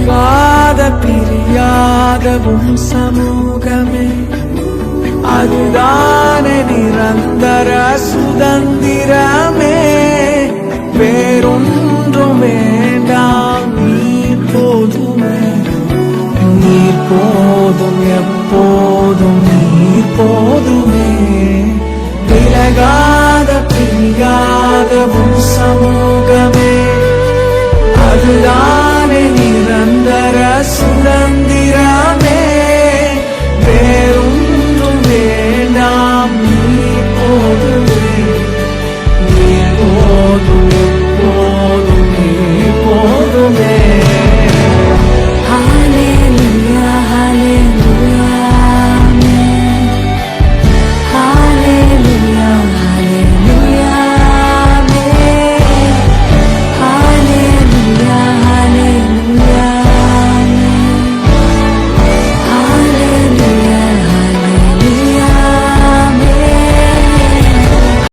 விலகாத பிரியாத உன் சமூகமே, அதுதானே நிரந்தர சுதந்திரமே. வேறொன்றும் வேண்டாம், நீர் போதுமே. நீர் போதும், எப்போதும் நீர் போதுமே. விலகாத பிரியாத உன் சமூகமே, அதுதான்